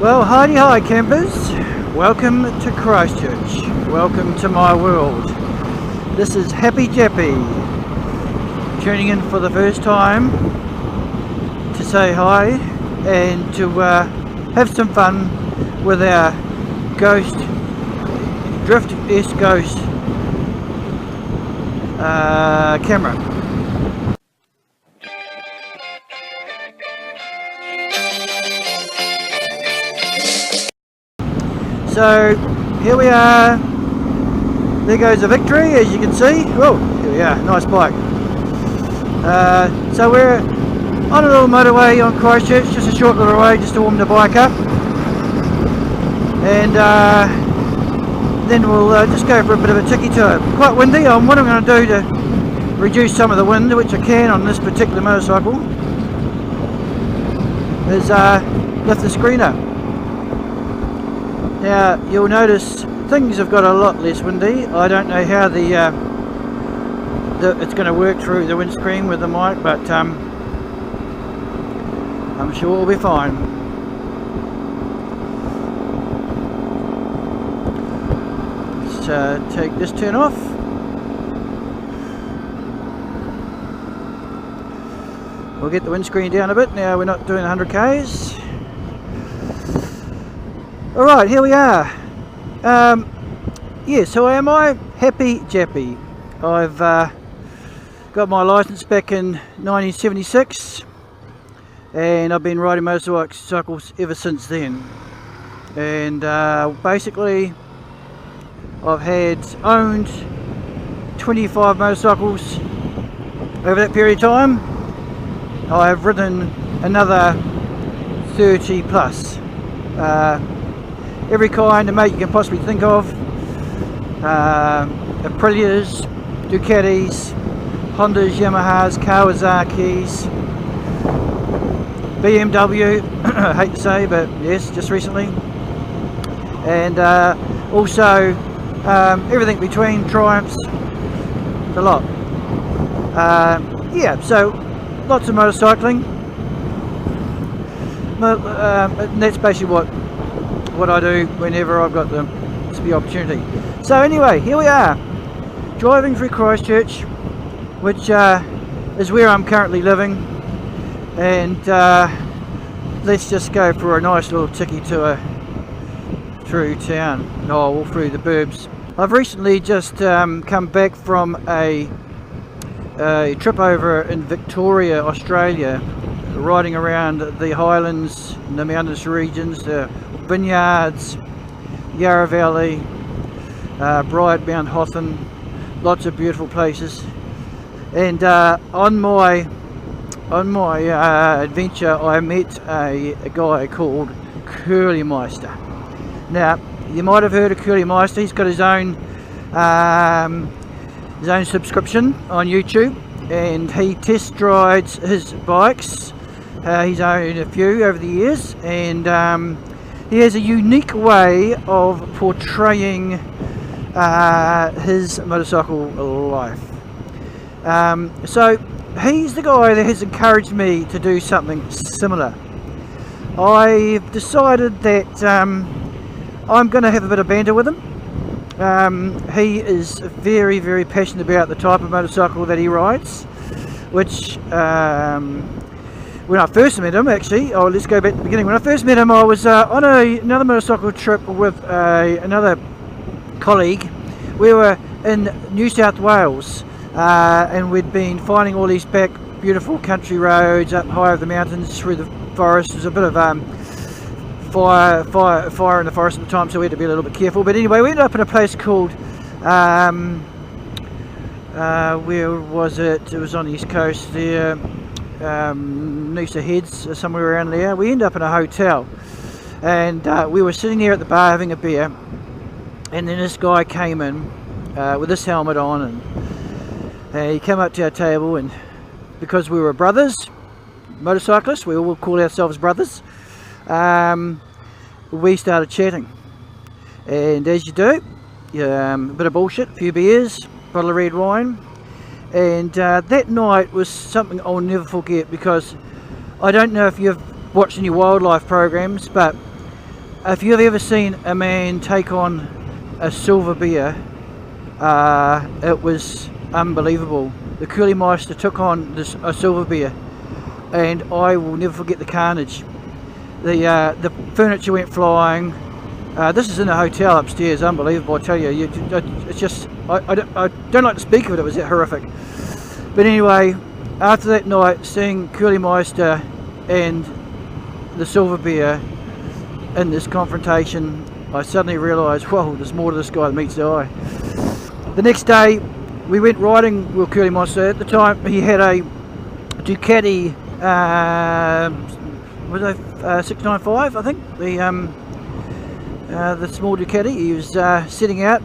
Well, hi campers, welcome to Christchurch, welcome to my world. This is Happy Jappy, tuning in for the first time to say hi and to have some fun with our Drift-esque ghost camera. So here we are, there goes the Victory as you can see. Oh, here we are, nice bike. So we're on a little motorway on Christchurch, just a short little way just to warm the bike up. And then we'll just go for a bit of a ticky tour. Quite windy. What I'm going to do to reduce some of the wind, which I can on this particular motorcycle, is lift the screen up. Now you'll notice things have got a lot less windy. I don't know how it's going to work through the windscreen with the mic, but I'm sure it'll be fine. Let's take this turn off. We'll get the windscreen down a bit. Now we're not doing 100 k's. Alright, here we are. Yeah, so am I Happy Jappy? I've got my licence back in 1976 and I've been riding motorcycles ever since then. And basically I've owned 25 motorcycles over that period of time. I've ridden another 30 plus. Every kind of mate you can possibly think of. Aprilias, Ducatis, Hondas, Yamahas, Kawasaki's, BMW, I hate to say, but yes, just recently. And also everything between, Triumphs, the lot. Yeah, so lots of motorcycling. And that's basically what I do whenever I've got the opportunity. So anyway, here we are, driving through Christchurch, which is where I'm currently living, and let's just go for a nice little ticky tour through town, through the burbs. I've recently just come back from a trip over in Victoria, Australia, riding around the highlands and the mountainous regions, the vineyards, Yarra Valley, Bright, Mount Hotham, lots of beautiful places. And on my adventure I met a guy called Curlymeister. Now you might have heard of Curlymeister. He's got his own subscription on YouTube, and he test rides his bikes. He's owned a few over the years, and he has a unique way of portraying his motorcycle life. So he's the guy that has encouraged me to do something similar. I've decided that I'm going to have a bit of banter with him. He is very, very passionate about the type of motorcycle that he rides, which when I first met him, actually, let's go back to the beginning. When I first met him, I was on another motorcycle trip with another colleague. We were in New South Wales, and we'd been finding all these back beautiful country roads up high over the mountains through the forest. There's a bit of fire in the forest at the time, so we had to be a little bit careful. But anyway, we ended up in a place called where was it? It was on the east coast there, Noosa Heads, somewhere around there. We ended up in a hotel, and we were sitting there at the bar having a beer, and then this guy came in with this helmet on, and he came up to our table, and because we were brothers, motorcyclists, we all call ourselves brothers, we started chatting, and as you do, a bit of bullshit, a few beers, bottle of red wine. And that night was something I'll never forget, because I don't know if you've watched any wildlife programs, but if you've ever seen a man take on a silver bear, it was unbelievable. The Curly-Meister took on a silver bear, and I will never forget the carnage. The furniture went flying. This is in a hotel upstairs. Unbelievable, I tell you. It's just, I don't like to speak of it. It was that horrific. But anyway, after that night, seeing Curly-Meister and the silver bear in this confrontation, I suddenly realised, whoa, there's more to this guy than meets the eye. The next day, we went riding with Curly-Meister. At the time, he had a Ducati, 695, I think, the small Ducati. He was setting out,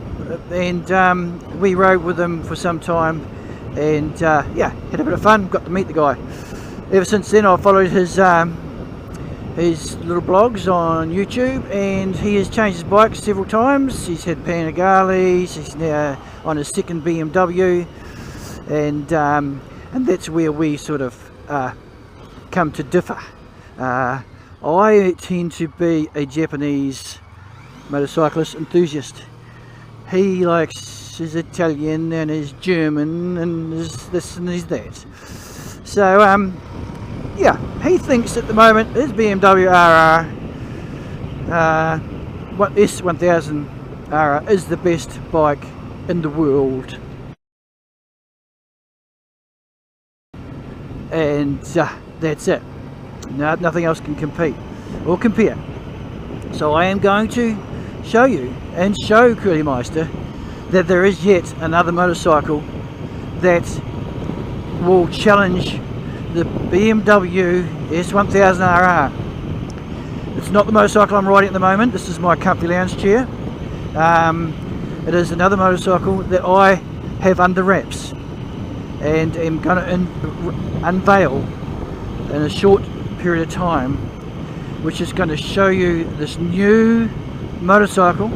and we rode with him for some time, and yeah, had a bit of fun, got to meet the guy. Ever since then, I've followed his little blogs on YouTube, and he has changed his bikes several times. He's had Panigales, he's now on his second BMW, and that's where we sort of come to differ. I tend to be a Japanese motorcyclist enthusiast. He likes his Italian and his German and his this and his that. So yeah, he thinks at the moment his BMW RR S1000 RR is the best bike in the world, and that's it. No, nothing else can compete or compare. So I am going to show you and show Curly-Meister that there is yet another motorcycle that will challenge the BMW S1000 RR. It's not the motorcycle I'm riding at the moment. This is my comfy lounge chair. It is another motorcycle that I have under wraps and am going to unveil in a short period of time, which is going to show you this new motorcycle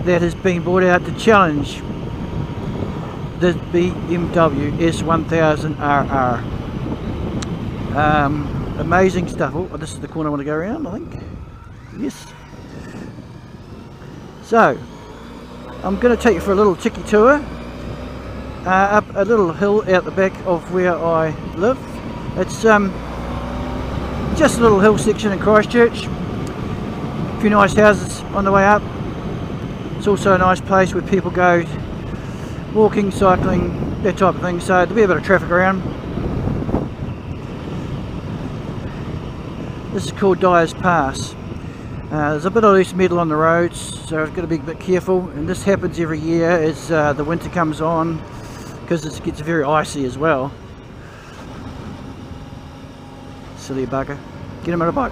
that has been brought out to challenge the BMW S1000 RR. Amazing stuff. Oh, this is the corner I want to go around, I think. Yes. So, I'm going to take you for a little cheeky tour up a little hill out the back of where I live. It's just a little hill section in Christchurch. A few nice houses on the way up. It's also a nice place where people go walking, cycling, that type of thing, so there'll be a bit of traffic around. This is called Dyer's Pass. There's a bit of loose metal on the roads, so I've got to be a bit careful, and this happens every year as the winter comes on, because it gets very icy as well. Silly bugger. Get him on a bike.